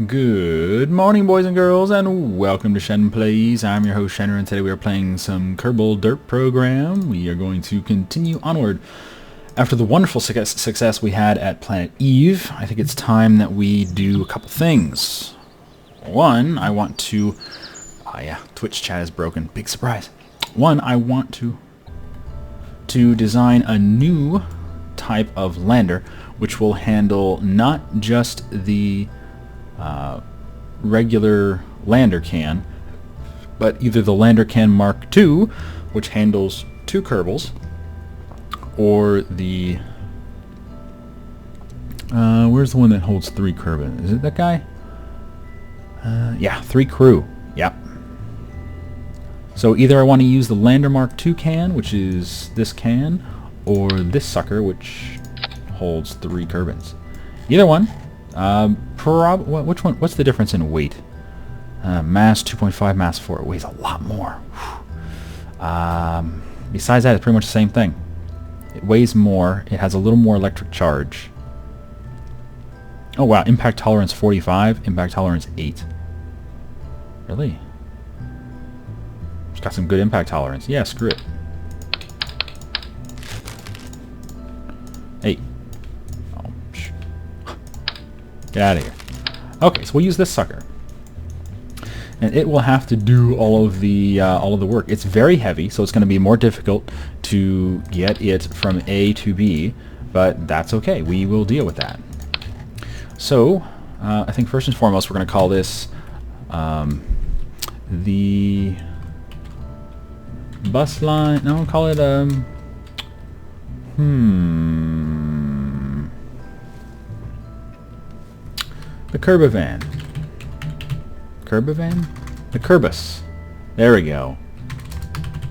Good morning, boys and girls, and welcome to Shen Plays. I'm your host, Shenner, and today we are playing some Kerbal Dirt Program. We are going to continue onward. After the wonderful success we had at Planet Eve, I think it's time that we do a couple things. One, I want to... Oh yeah, Twitch chat is broken. Big surprise. One, I want to design a new type of lander, which will handle not just the regular lander can, but either the lander can Mark II, which handles 2 Kerbals, or the where's the one that holds 3 Kerbals? Is it that guy? Yeah, 3 crew. Yep. So either I want to use the lander Mark II can, which is this can, or this sucker, which holds 3 Kerbals. Either one. Which one? What's the difference in weight? Mass 2.5, mass 4. It weighs a lot more. Besides that, it's pretty much the same thing. It weighs more. It has a little more electric charge. Oh wow, impact tolerance 45, impact tolerance 8. Really? It's got some good impact tolerance. Yeah, screw it. 8. Oh, shh. Get out of here. Okay, so we'll use this sucker, and it will have to do all of the work. It's very heavy, so it's going to be more difficult to get it from A to B, but that's okay. We will deal with that. So, I think first and foremost, we're going to call this the bus line. No, we'll call it the Kerbavan. Kerbavan? The KerBus. There we go.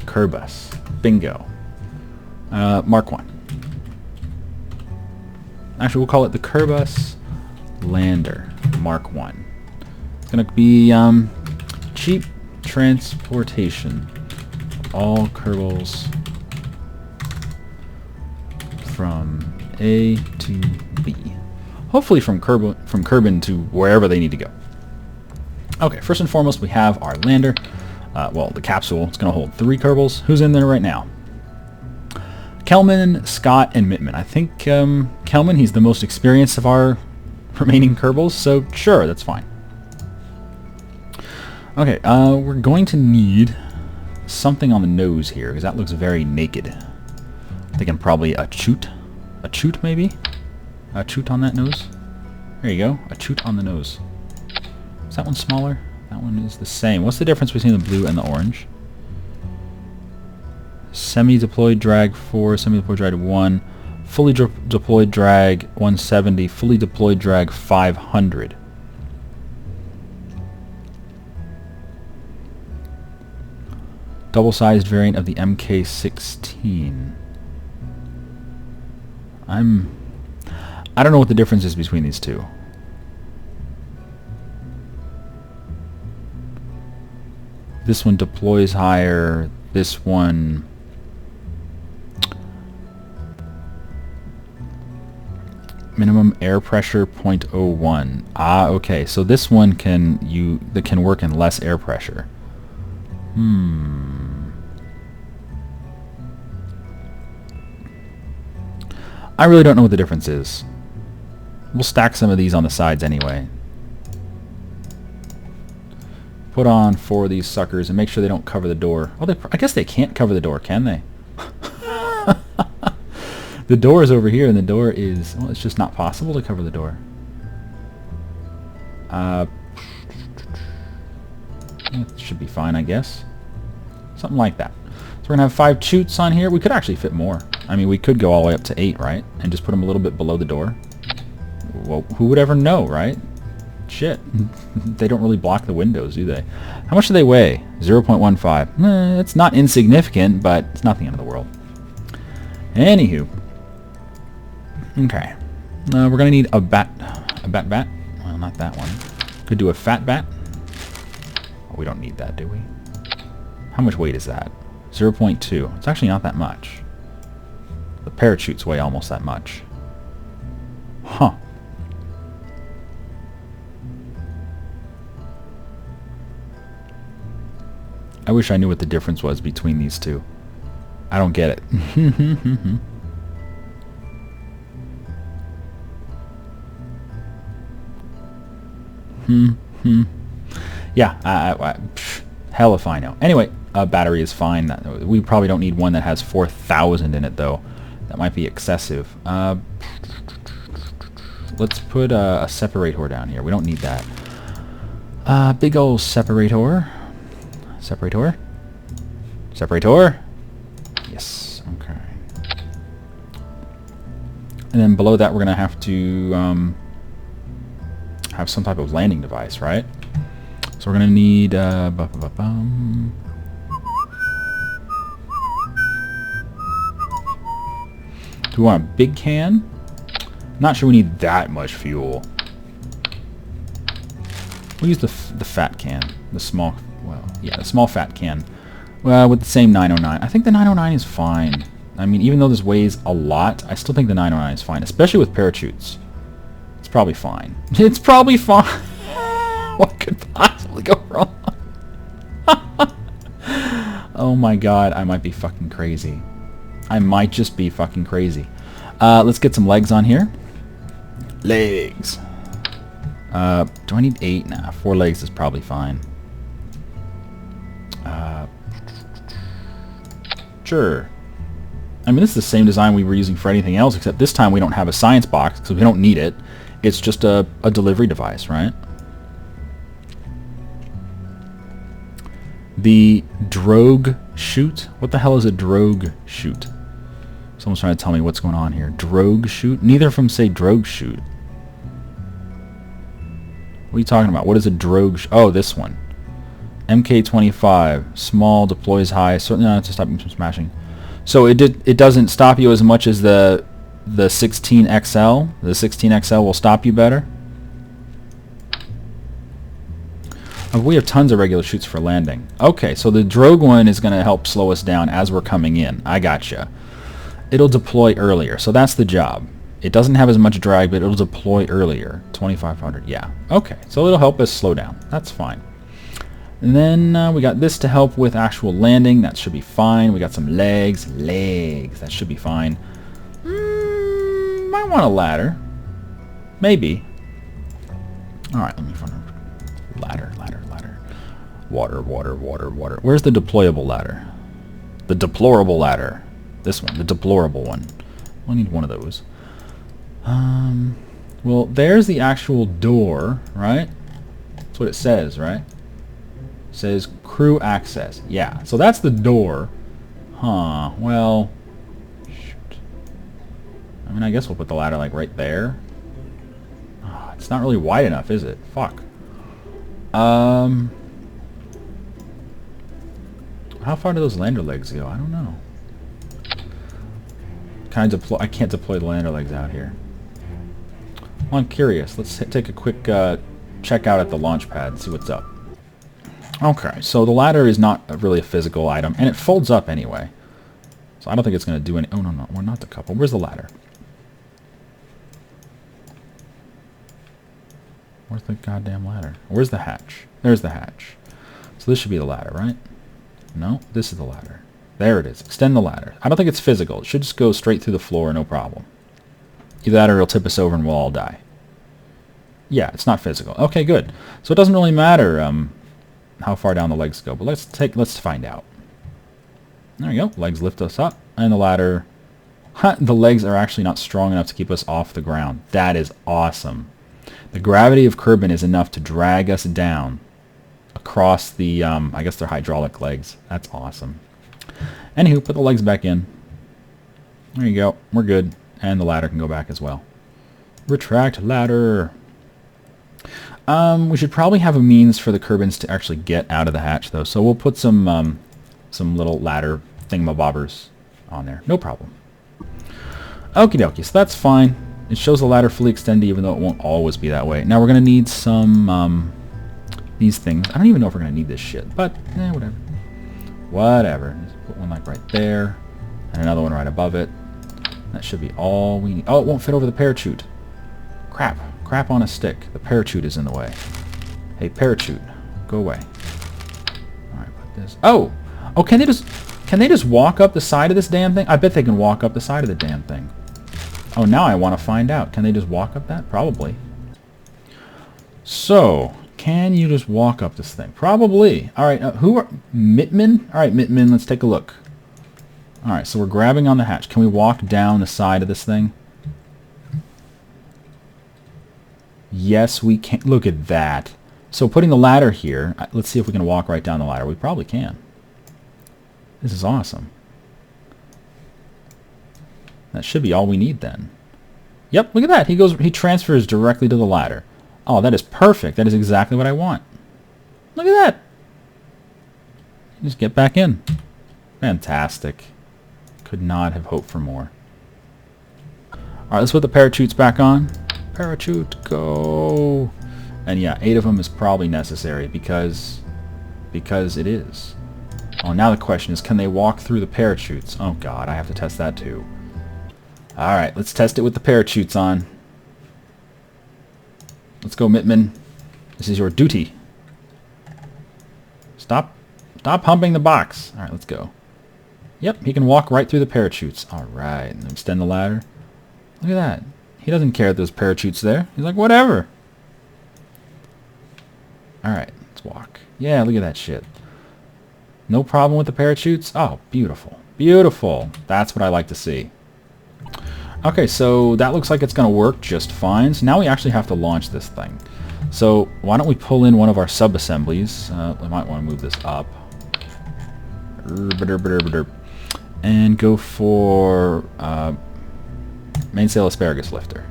KerBus. Bingo. Mark 1. Actually, we'll call it the KerBus Lander Mark 1. It's going to be cheap transportation. All Kerbals from A to B. Hopefully from Kerbin to wherever they need to go. Okay, first and foremost, we have our lander. Well, the capsule. It's going to hold 3 Kerbals. Who's in there right now? Kelman, Scott, and Mittman. I think Kelman, he's the most experienced of our remaining Kerbals, so sure, that's fine. Okay, we're going to need something on the nose here, because that looks very naked. I'm thinking probably a chute. A chute, maybe? A chute on that nose. There you go. A chute on the nose. Is that one smaller? That one is the same. What's the difference between the blue and the orange? Semi-deployed drag 4, semi-deployed drag 1, fully deployed drag 170, fully deployed drag 500. Double-sized variant of the MK16. I don't know what the difference is between these two. This one deploys higher. This one... minimum air pressure 0.01. Ah, okay. So this one can work in less air pressure. I really don't know what the difference is. We'll stack some of these on the sides anyway. Put on 4 of these suckers and make sure they don't cover the door. Oh, I guess they can't cover the door, can they? The door is over here, and the door is... well, it's just not possible to cover the door. It should be fine, I guess. Something like that. So we're going to have 5 chutes on here. We could actually fit more. I mean, we could go all the way up to 8, right? And just put them a little bit below the door. Well, who would ever know, right? Shit. They don't really block the windows, do they? How much do they weigh? 0.15. It's not insignificant, but it's not the end of the world. Anywho. Okay. We're going to need a bat. A bat? Well, not that one. Could do a fat bat. Oh, we don't need that, do we? How much weight is that? 0.2. It's actually not that much. The parachutes weigh almost that much. Huh. I wish I knew what the difference was between these two. I don't get it. Yeah, hell if I know. Anyway, a battery is fine. We probably don't need one that has 4,000 in it, though. That might be excessive. Let's put a separator down here. We don't need that. Big old separator. Separator. Separator. Yes. Okay. And then below that, we're going to have to have some type of landing device, right? So we're going to need... Do we want a big can? Not sure we need that much fuel. We'll use the fat can. The small... Well, yeah, the small fat can. Well, with the same 909. I think the 909 is fine. I mean, even though this weighs a lot, I still think the 909 is fine, especially with parachutes. It's probably fine. It's probably fine. What could possibly go wrong? Oh my god, I might be fucking crazy. I might just be fucking crazy. Let's get some legs on here. Legs. Do I need 8? Nah, 4 legs is probably fine. Sure. I mean, this is the same design we were using for anything else, except this time we don't have a science box, because we don't need it. It's just a delivery device, right? The drogue chute? What the hell is a drogue chute? Someone's trying to tell me what's going on here. Drogue chute? Neither of them say drogue chute. What are you talking about? What is a drogue? Oh, this one. MK25. Small, deploys high. Certainly not to stop you from smashing. So it doesn't stop you as much as the 16XL. The 16XL will stop you better. Oh, we have tons of regular chutes for landing. Okay, so the drogue one is going to help slow us down as we're coming in. I gotcha. It'll deploy earlier, so that's the job. It doesn't have as much drag, but it'll deploy earlier. 2,500, yeah. Okay, so it'll help us slow down. That's fine. And then we got this to help with actual landing. That should be fine. We got some legs. Legs. That should be fine. Might want a ladder. Maybe. Alright, let me find a ladder, ladder, ladder. Water, water, water, water. Where's the deployable ladder? The deplorable ladder. This one, the deplorable one. I need one of those. Well, there's the actual door, right? That's what it says, right? It says crew access. Yeah, so that's the door. Huh, well, shoot. I mean, I guess we'll put the ladder, like, right there. Oh, it's not really wide enough, is it? Fuck. How far do those lander legs go? I don't know. Can I deploy? I can't deploy the lander legs out here. Well, I'm curious. Let's take a quick check out at the launch pad and see what's up. Okay, so the ladder is not really a physical item, and it folds up anyway. So I don't think it's going to do any... Oh, no, no, we're not the couple. Where's the ladder? Where's the goddamn ladder? Where's the hatch? There's the hatch. So this should be the ladder, right? No, this is the ladder. There it is. Extend the ladder. I don't think it's physical. It should just go straight through the floor, no problem. Either that or it'll tip us over and we'll all die. Yeah, it's not physical. Okay, good. So it doesn't really matter how far down the legs go, but let's find out. There we go. Legs lift us up, and the ladder... the legs are actually not strong enough to keep us off the ground. That is awesome. The gravity of Kerbin is enough to drag us down across the, I guess they're hydraulic legs. That's awesome. Anywho, put the legs back in. There you go. We're good. And the ladder can go back as well. Retract ladder. We should probably have a means for the Kerbins to actually get out of the hatch, though. So we'll put some little ladder thingamabobbers on there. No problem. Okie dokie. So that's fine. It shows the ladder fully extended, even though it won't always be that way. Now we're going to need some, these things. I don't even know if we're going to need this shit, but, whatever. Whatever. Just put one, like, right there, and another one right above it. That should be all we need. Oh, it won't fit over the parachute. Crap. Crap on a stick. The parachute is in the way. Hey, parachute. Go away. Alright, put this. Oh! Oh, can they just walk up the side of this damn thing? I bet they can walk up the side of the damn thing. Oh, now I want to find out. Can they just walk up that? Probably. So, can you just walk up this thing? Probably. Alright, who are... Mitman? Alright, Mitman, let's take a look. Alright, so we're grabbing on the hatch. Can we walk down the side of this thing? Yes, we can. Look at that. So putting the ladder here, let's see if we can walk right down the ladder. We probably can. This is awesome. That should be all we need then. Yep, look at that. He transfers directly to the ladder. Oh, that is perfect. That is exactly what I want. Look at that. Just get back in. Fantastic. Could not have hoped for more. Alright, let's put the parachutes back on. Parachute, go. And yeah, 8 of them is probably necessary because it is. Oh, now the question is, can they walk through the parachutes? Oh god, I have to test that too. Alright, let's test it with the parachutes on. Let's go, Mitman. This is your duty. Stop humping the box. Alright, let's go. Yep, he can walk right through the parachutes. Alright, and then extend the ladder. Look at that. He doesn't care if there's parachutes there. He's like, whatever. Alright, let's walk. Yeah, look at that shit. No problem with the parachutes? Oh, beautiful. Beautiful. That's what I like to see. Okay, so that looks like it's going to work just fine. So now we actually have to launch this thing. So why don't we pull in one of our sub-assemblies. I might want to move this up. And go for mainsail asparagus lifter.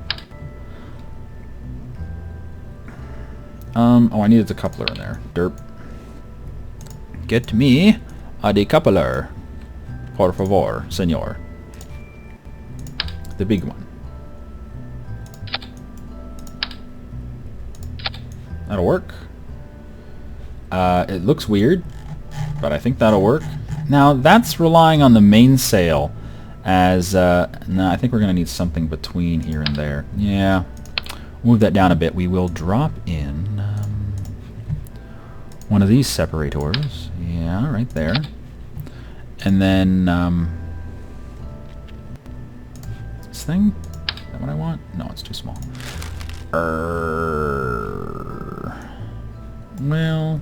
Oh, I needed the coupler in there. Derp. Get me a decoupler. Por favor, senor. The big one. That'll work. It looks weird, but I think that'll work. Now, that's relying on the mainsail as... no, I think we're going to need something between here and there. Yeah. Move that down a bit. We will drop in one of these separators. Yeah, right there. And then... this thing? Is that what I want? No, it's too small. Well...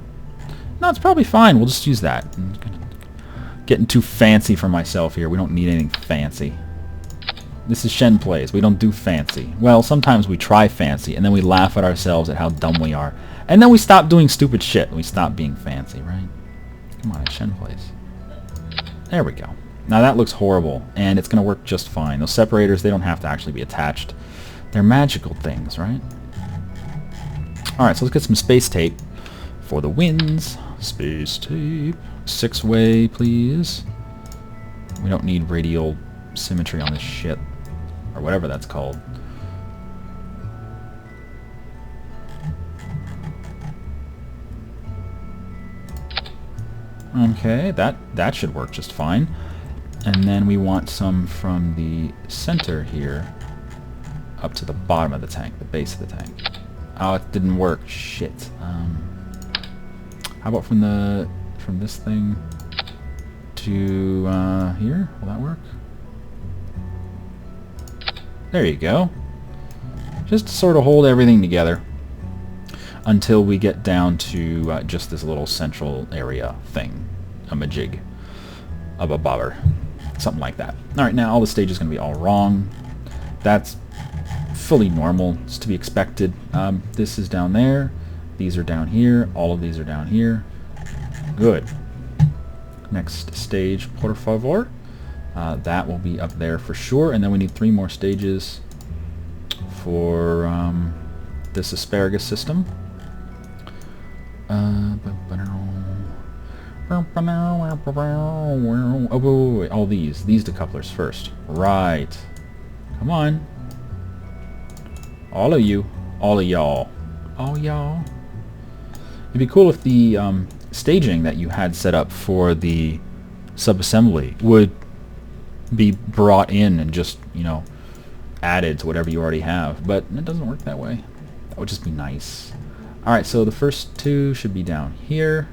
No, it's probably fine. We'll just use that. I'm getting too fancy for myself here. We don't need anything fancy. This is Shen Plays. We don't do fancy. Well, sometimes we try fancy, and then we laugh at ourselves at how dumb we are. And then we stop doing stupid shit. We stop being fancy, right? Come on, it's Shen Plays. There we go. Now that looks horrible, and it's going to work just fine. Those separators, they don't have to actually be attached. They're magical things, right? Alright, so let's get some space tape for the wins. Space tape. 6-way, please. We don't need radial symmetry on this shit. Or whatever that's called. Okay, that should work just fine. And then we want some from the center here up to the bottom of the tank, the base of the tank. Oh, it didn't work. Shit. How about from this thing to here? Will that work? There you go. Just to sort of hold everything together until we get down to just this little central area thing. A majig. Of a bobber. Something like that. Alright, now all the stage is going to be all wrong. That's fully normal. It's to be expected. This is down there. These are down here. All of these are down here. Good. Next stage, por favor. That will be up there for sure. And then we need 3 more stages for this asparagus system. Oh, wait. All these decouplers first. Right. Come on. All of you. All of y'all. All y'all. It'd be cool if the staging that you had set up for the sub-assembly would be brought in and just, you know, added to whatever you already have. But it doesn't work that way. That would just be nice. Alright, so the first 2 should be down here.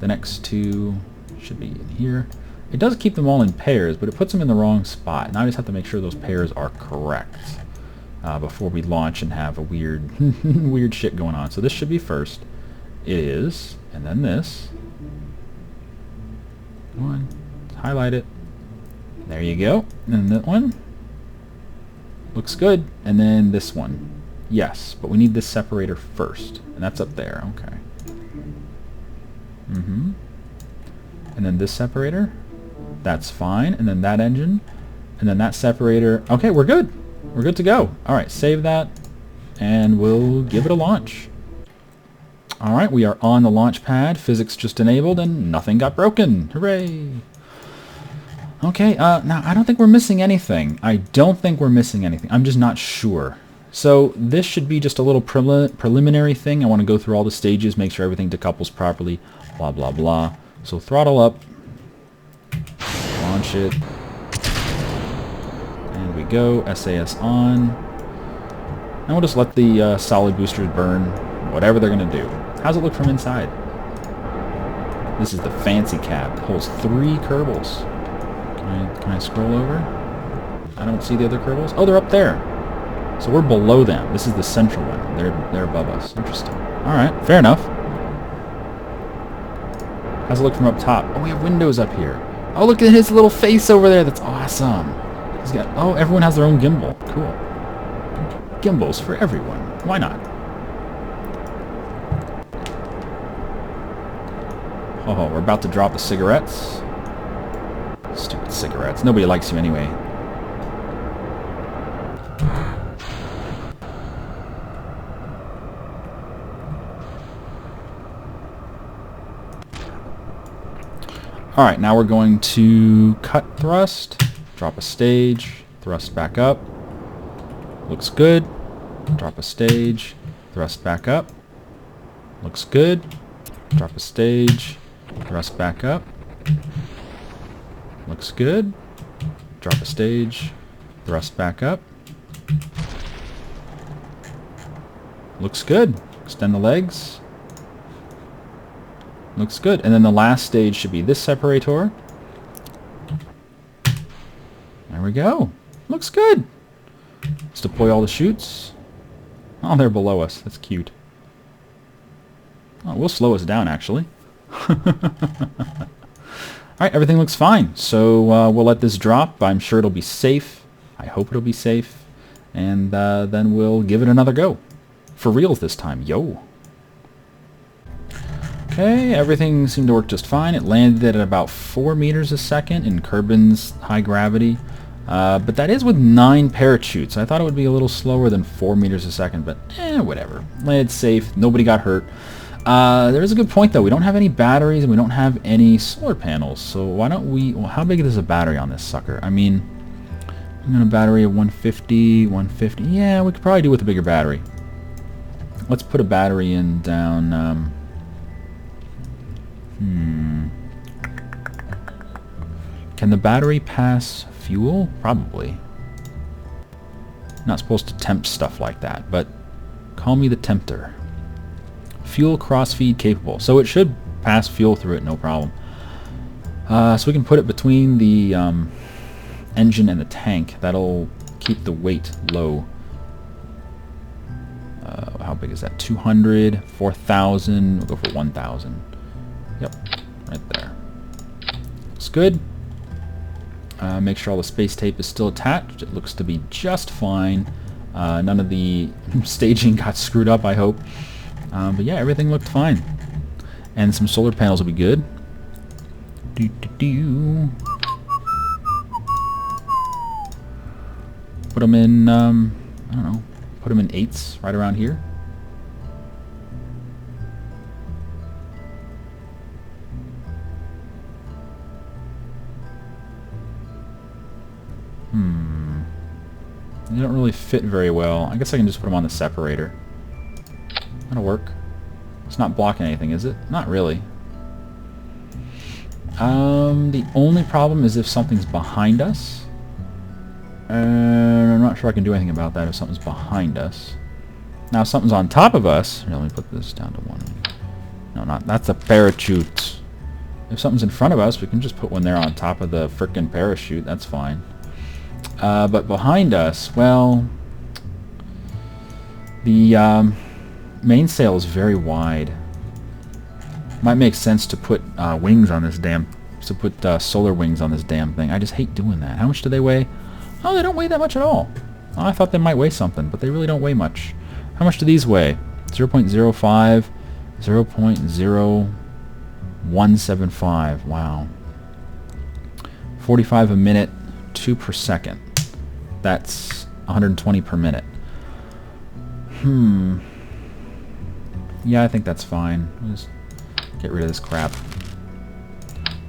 The next two should be in here. It does keep them all in pairs, but it puts them in the wrong spot. Now I just have to make sure those pairs are correct before we launch and have a weird weird shit going on. So this should be first. It is, and then this. One, highlight it. There you go. And that one looks good. And then this one. Yes, but we need this separator first, and that's up there. Okay. And then this separator. That's fine. And then that engine. And then that separator. Okay, we're good. We're good to go. All right, save that, and we'll give it a launch. All right, we are on the launch pad. Physics just enabled, and nothing got broken. Hooray! Okay, now I don't think we're missing anything. I don't think we're missing anything. I'm just not sure. So this should be just a little preliminary thing. I want to go through all the stages, make sure everything decouples properly, blah, blah, blah. So throttle up, launch it, and we go, SAS on. And we'll just let the solid boosters burn whatever they're going to do. How's it look from inside? This is the fancy cab. It holds 3 Kerbals. Can I scroll over? I don't see the other Kerbals. Oh, they're up there. So we're below them. This is the central one. They're above us. Interesting. All right, fair enough. How's it look from up top? Oh, we have windows up here. Oh, look at his little face over there. That's awesome. He's got. Oh, everyone has their own gimbal. Cool. Gimbals for everyone. Why not? Oh, we're about to drop the cigarettes. Stupid cigarettes. Nobody likes you anyway. Alright, now we're going to cut thrust, drop a stage, thrust back up. Looks good. Drop a stage, thrust back up. Looks good. Drop a stage, thrust back up. Looks good. Drop a stage, thrust back up. Looks good. Extend the legs. Looks good. And then the last stage should be this separator. There we go. Looks good. Let's deploy all the chutes. Oh, they're below us. That's cute. Oh, it will slow us down, actually. Alright, everything looks fine. So we'll let this drop. I'm sure it'll be safe. I hope it'll be safe. And then we'll give it another go. For reals this time. Yo. Okay, everything seemed to work just fine. It landed at about 4 meters a second in Kerbin's high gravity. But that is with 9 parachutes. I thought it would be a little slower than 4 meters a second, but whatever. Landed safe. Nobody got hurt. There is a good point, though. We don't have any batteries, and we don't have any solar panels. So why don't we... Well, how big is a battery on this sucker? I mean, I'm going to battery of 150, 150. Yeah, we could probably do with a bigger battery. Let's put a battery in down... Can the battery pass fuel? Probably. Not supposed to tempt stuff like that, but call me the tempter. Fuel cross-feed capable. So it should pass fuel through it, no problem. So we can put it between the engine and the tank. That'll keep the weight low. How big is that? 200, 4,000. We'll go for 1,000. Yep, right there. Looks good. Make sure all the space tape is still attached. It looks to be just fine. None of the staging got screwed up, I hope. But yeah, everything looked fine. And some solar panels will be good. Put them in, I don't know, put them in 8s right around here. They don't really fit very well. I guess I can just put them on the separator. That'll work. It's not blocking anything, is it? Not really. The only problem is if something's behind us. I'm not sure I can do anything about that if something's behind us. Now if something's on top of us... Here, let me put this down to 1. No, not... That's a parachute. If something's in front of us, we can just put one there on top of the frickin' parachute. That's fine. But behind us, well, the mainsail is very wide. Might make sense to put wings on this damn... to put solar wings on this damn thing. I just hate doing that. How much do they weigh? Oh, they don't weigh that much at all. Oh, I thought they might weigh something, but they really don't weigh much. How much do these weigh? 0.05, 0.0175. Wow. 45 a minute, 2 per second. That's 120 per minute. Yeah, I think that's fine. Let's get rid of this crap.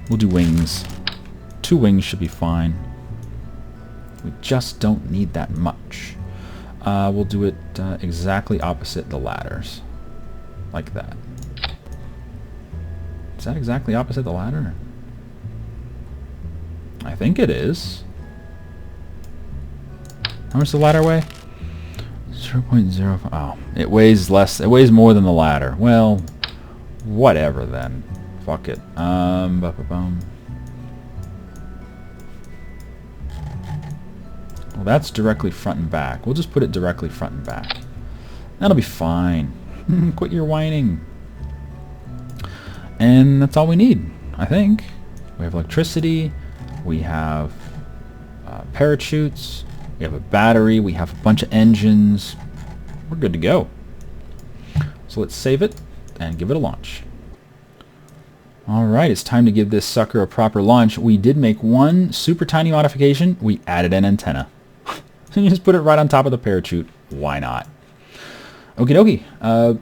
We'll do wings. 2 wings should be fine. We just don't need that much. We'll do it exactly opposite the ladders. Like that. Is that exactly opposite the ladder? I think it is. How much does the ladder weigh? 0.05. Oh, it weighs less. It weighs more than the ladder. Well, whatever then. Fuck it. Well, that's directly front and back. We'll just put it directly front and back. That'll be fine. Quit your whining. And that's all we need, I think. We have electricity. We have parachutes. We have a battery. We have a bunch of engines. We're good to go. So let's save it and give it a launch. Alright, it's time to give this sucker a proper launch. We did make one super tiny modification. We added an antenna. So you just put it right on top of the parachute. Why not? Okie dokie.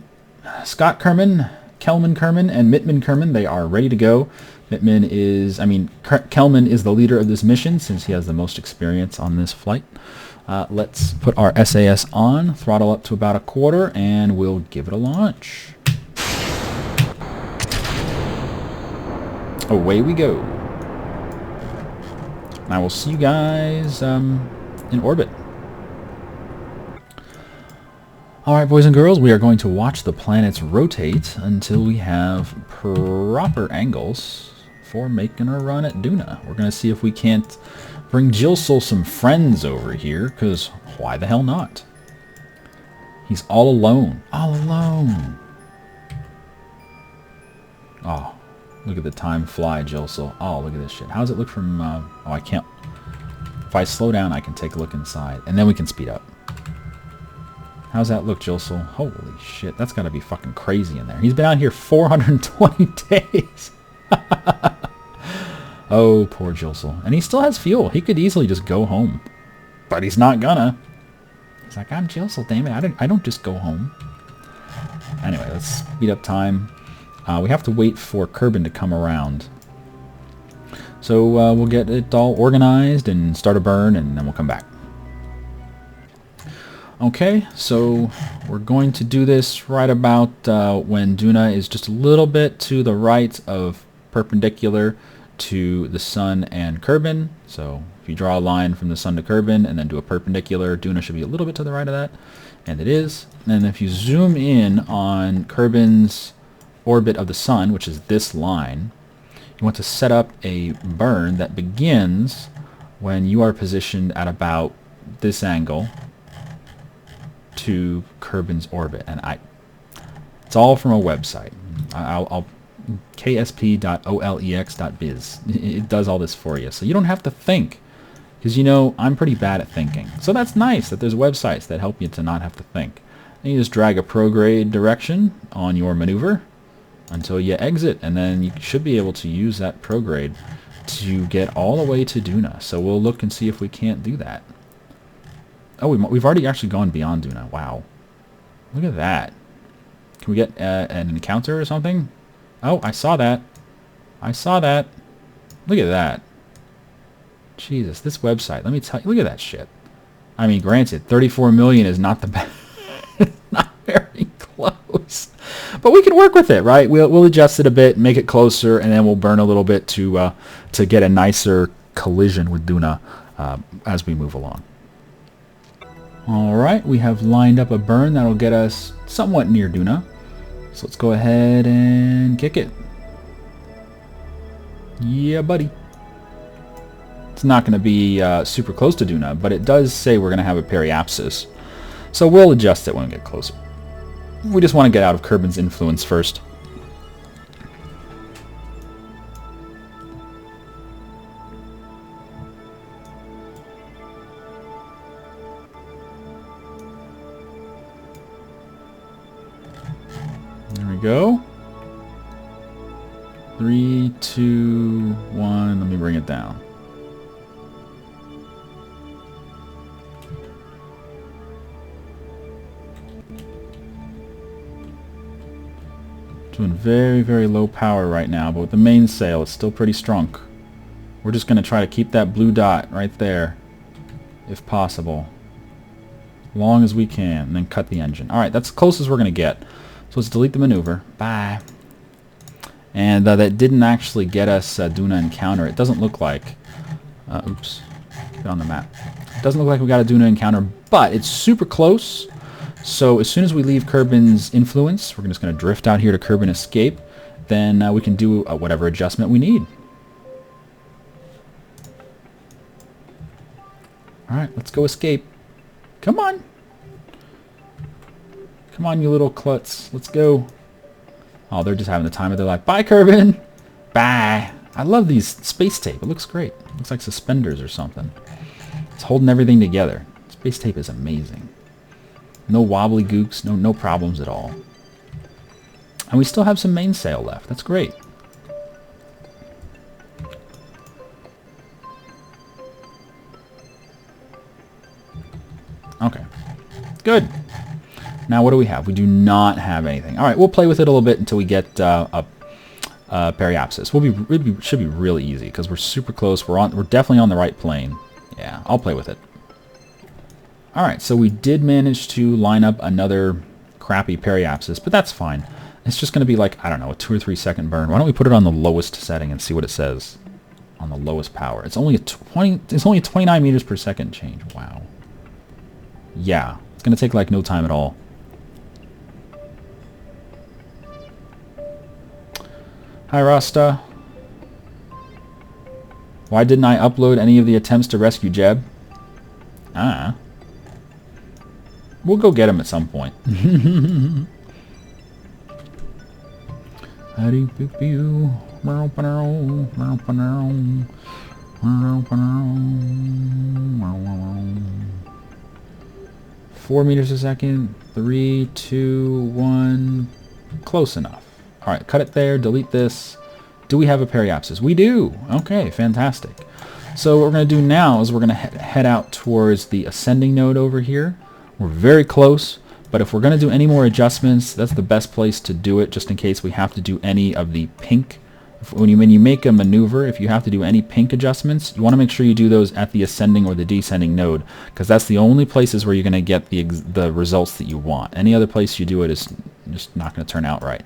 Scott Kerman, Kelman Kerman, and Mittman Kerman, they are ready to go. Kelman is the leader of this mission since he has the most experience on this flight. Let's put our SAS on, throttle up to about 1/4, and we'll give it a launch. Away we go. I will see you guys in orbit. Alright, boys and girls, we are going to watch the planets rotate until we have proper angles for making a run at Duna. We're going to see if we can't bring Jilsel some friends over here, because why the hell not? He's all alone. All alone. Oh, look at the time fly, Jilsel. Oh, look at this shit. How does it look from... oh, I can't... If I slow down, I can take a look inside, and then we can speed up. How's that look, Jilsel? Holy shit, that's gotta be fucking crazy in there. He's been out here 420 days. Oh, poor Jilsel. And he still has fuel. He could easily just go home. But he's not gonna. He's like, I'm Jilsel, damn it. I don't just go home. Anyway, let's speed up time. We have to wait for Kerbin to come around. So we'll get it all organized and start a burn, and then we'll come back. Okay, so we're going to do this right about when Duna is just a little bit to the right of perpendicular to the sun and Kerbin. So if you draw a line from the sun to Kerbin and then do a perpendicular, Duna should be a little bit to the right of that, and it is. And if you zoom in on Kerbin's orbit of the sun, which is this line, you want to set up a burn that begins when you are positioned at about this angle to Kerbin's orbit. And it's all from a website. I'll ksp.olex.biz. It does all this for you, so you don't have to think, because you know I'm pretty bad at thinking. So that's nice that there's websites that help you to not have to think. And you just drag a prograde direction on your maneuver until you exit, and then you should be able to use that prograde to get all the way to Duna. So we'll look and see if we can't do that. Oh, we've already actually gone beyond Duna. Wow. Look at that. Can we get an encounter or something? Oh, I saw that. I saw that. Look at that. Jesus, this website. Let me tell you. Look at that shit. I mean, granted, 34 million is not the best. Not very close. But we can work with it, right? We'll adjust it a bit, make it closer, and then we'll burn a little bit to get a nicer collision with Duna as we move along. Alright, we have lined up a burn that'll get us somewhat near Duna. So let's go ahead and kick it. Yeah, buddy. It's not going to be super close to Duna, but it does say we're going to have a periapsis. So we'll adjust it when we get closer. We just want to get out of Kerbin's influence first. There we go. 3, 2, 1. Let me bring it down. Doing very, very low power right now, but with the mainsail, it's still pretty strong. We're just going to try to keep that blue dot right there, if possible, long as we can, and then cut the engine. All right, that's the closest we're going to get. So let's delete the maneuver. Bye. And that didn't actually get us a Duna encounter. It doesn't look like... oops. Get on the map. It doesn't look like we got a Duna encounter, but it's super close. So as soon as we leave Kerbin's influence, we're just going to drift out here to Kerbin Escape. Then we can do whatever adjustment we need. Alright, let's go escape. Come on. Come on, you little klutz. Let's go. Oh, they're just having the time of their life. Bye, Kerbin. Bye. I love these space tape. It looks great. It looks like suspenders or something. It's holding everything together. Space tape is amazing. No wobbly gooks, no problems at all. And we still have some mainsail left. That's great. Okay. Good. Now what do we have? We do not have anything. All right, we'll play with it a little bit until we get a periapsis. Should be really easy because we're super close. We're definitely on the right plane. Yeah, I'll play with it. Alright, so we did manage to line up another crappy periapsis, but that's fine. It's just going to be like, I don't know, a 2 or 3 second burn. Why don't we put it on the lowest setting and see what it says on the lowest power? It's only a 29 meters per second change. Wow. Yeah, it's going to take like no time at all. Hi, Rasta. Why didn't I upload any of the attempts to rescue Jeb? Ah. We'll go get him at some point. Four meters a second. 3, 2, 1. Close enough. All right, cut it there. Delete this. Do we have a periapsis? We do. Okay, fantastic. So what we're going to do now is we're going to head out towards the ascending node over here. We're very close, but if we're going to do any more adjustments, that's the best place to do it, just in case we have to do any of the pink. When you make a maneuver, if you have to do any pink adjustments, you want to make sure you do those at the ascending or the descending node, because that's the only places where you're going to get the results that you want. Any other place you do it is just not going to turn out right.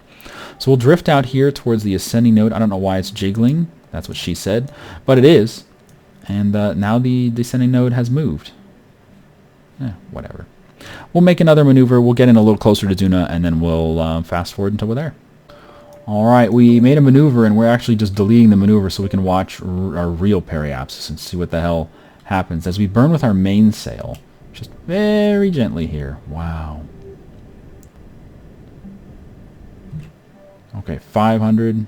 So we'll drift out here towards the ascending node. I don't know why it's jiggling. That's what she said, but it is. And now the descending node has moved. Whatever. We'll make another maneuver. We'll get in a little closer to Duna, and then we'll fast forward until we're there. Alright, we made a maneuver, and we're actually just deleting the maneuver so we can watch our real periapsis and see what the hell happens as we burn with our mainsail. Just very gently here. Wow. Okay, 500.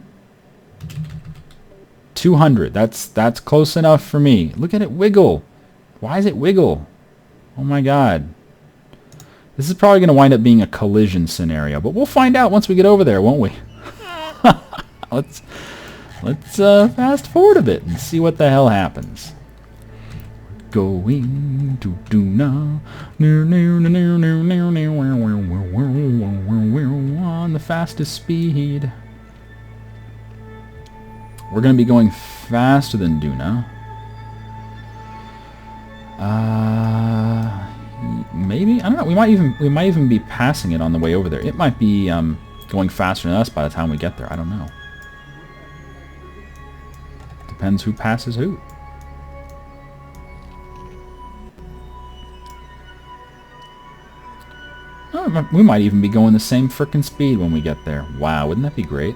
200. That's close enough for me. Look at it wiggle. Why is it wiggle? Oh my god. This is probably going to wind up being a collision scenario, but we'll find out once we get over there, won't we? Let's fast forward a bit and see what the hell happens. Going to Duna on the fastest speed. We're going to be going faster than Duna. Maybe, I don't know. We might even be passing it on the way over there. It might be going faster than us by the time we get there. I don't know. Depends who passes who. Oh, we might even be going the same frickin' speed when we get there. Wow, wouldn't that be great?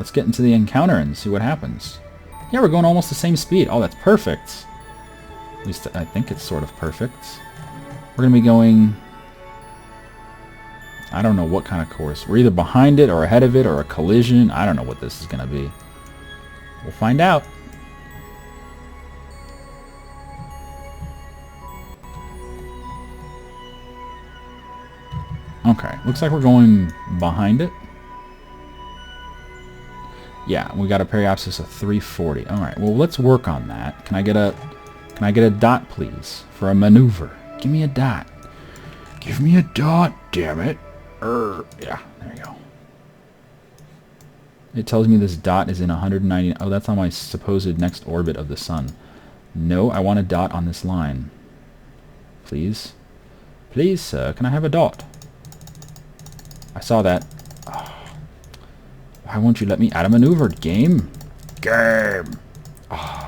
Let's get into the encounter and see what happens. Yeah, we're going almost the same speed. Oh, that's perfect. At least I think it's sort of perfect. We're going to be going... I don't know what kind of course. We're either behind it or ahead of it or a collision. I don't know what this is going to be. We'll find out. Okay, looks like we're going behind it. Yeah, we got a periapsis of 340. All right, well, let's work on that. Can I get a dot, please, for a maneuver? Give me a dot. Give me a dot, damn it. Yeah, there you go. It tells me this dot is in 190. Oh, that's on my supposed next orbit of the sun. No, I want a dot on this line. Please. Please, sir, can I have a dot? I saw that. Oh. Why won't you let me out of maneuver, game? Game! Oh.